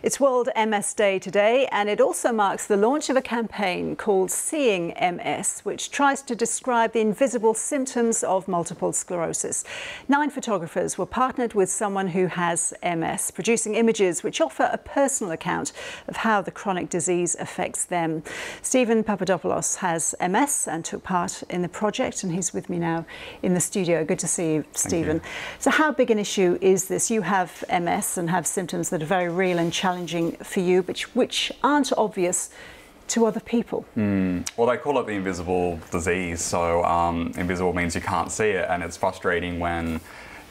It's World MS Day today, and it also marks the launch of a campaign called SeeingMS, which tries to describe the invisible symptoms of multiple sclerosis. 9 photographers were partnered with someone who has MS, producing images which offer a personal account of how the chronic disease affects them. Stephen Papadopoulos has MS and took part in the project, and he's with me now in the studio. Good to see you, Stephen. So how big an issue is this? You have MS and have symptoms that are very real and challenging for you, which aren't obvious to other people. Well, they call it the invisible disease. So invisible means you can't see it, and it's frustrating when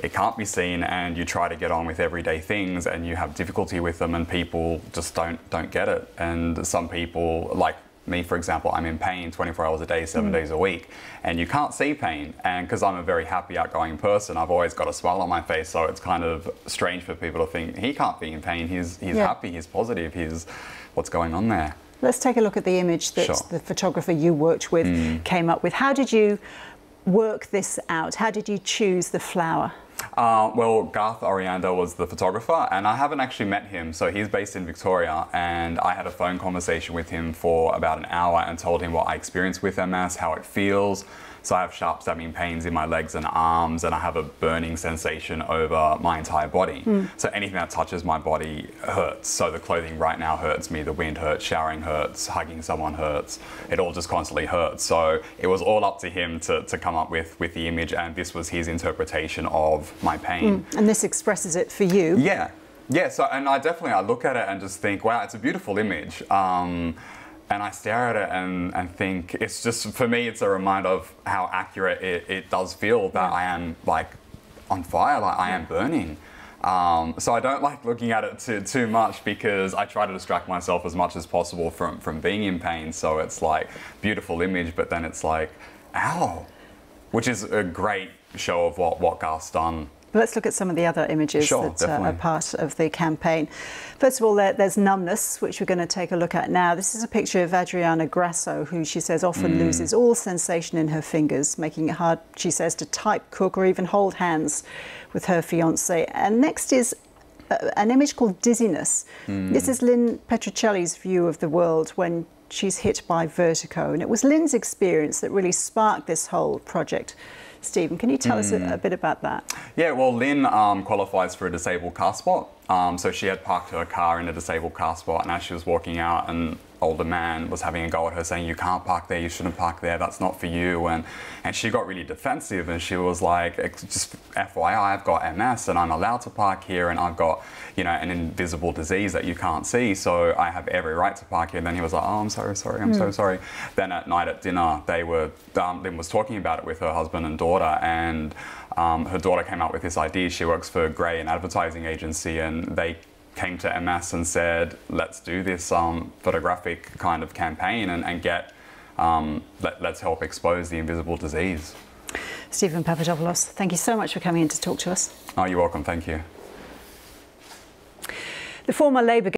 it can't be seen and you try to get on with everyday things and you have difficulty with them and people just don't get it. And some people, like me, for example, I'm in pain 24 hours a day, 7 days a week, and you can't see pain. And because I'm a very happy, outgoing person, I've always got a smile on my face, so it's kind of strange for people to think he can't be in pain, he's happy, he's positive, what's going on there? Let's take a look at the image that the photographer you worked with came up with. How did you work this out? How did you choose the flower? Well, Garth Oriander was the photographer, and I haven't actually met him. So he's based in Victoria, and I had a phone conversation with him for about an hour and told him what I experienced with MS, how it feels. So I have sharp stabbing pains in my legs and arms, and I have a burning sensation over my entire body. So anything that touches my body hurts. So the clothing right now hurts me, the wind hurts, showering hurts, hugging someone hurts. It all just constantly hurts. So it was all up to him to come up with the image, and this was his interpretation of my pain. And this expresses it for you. Yeah, so, and I look at it and just think, wow, it's a beautiful image. And I stare at it and think, it's just, for me, it's a reminder of how accurate it does feel that I am like on fire, like I am burning. So I don't like looking at it too much because I try to distract myself as much as possible from being in pain. So it's like, beautiful image, but then it's like, ow, which is a great show of what Garth's done. Let's look at some of the other images that are part of the campaign. First of all, there's numbness, which we're going to take a look at now. This is a picture of Adriana Grasso, who she says often loses all sensation in her fingers, making it hard, she says, to type, cook, or even hold hands with her fiancé. And next is an image called dizziness. This is Lynn Petruccelli's view of the world when she's hit by vertigo. And it was Lynn's experience that really sparked this whole project. Stephen, can you tell us a bit about that? Yeah, well, Lynn qualifies for a disabled car spot. So she had parked her car in a disabled car spot, and as she was walking out, an older man was having a go at her saying, you can't park there, you shouldn't park there, that's not for you. And she got really defensive, and she was like, just FYI, I've got MS and I'm allowed to park here, and I've got, you know, an invisible disease that you can't see, so I have every right to park here. And then he was like, oh, I'm so sorry, I'm so sorry. Then at night at dinner, Lynn was talking about it with her husband and daughter, and her daughter came up with this idea. She works for Gray, an advertising agency, and they came to MS and said, let's do this photographic kind of campaign and get, let's help expose the invisible disease. Stephen Papadopoulos, thank you so much for coming in to talk to us. Oh, you're welcome, thank you. The former Labour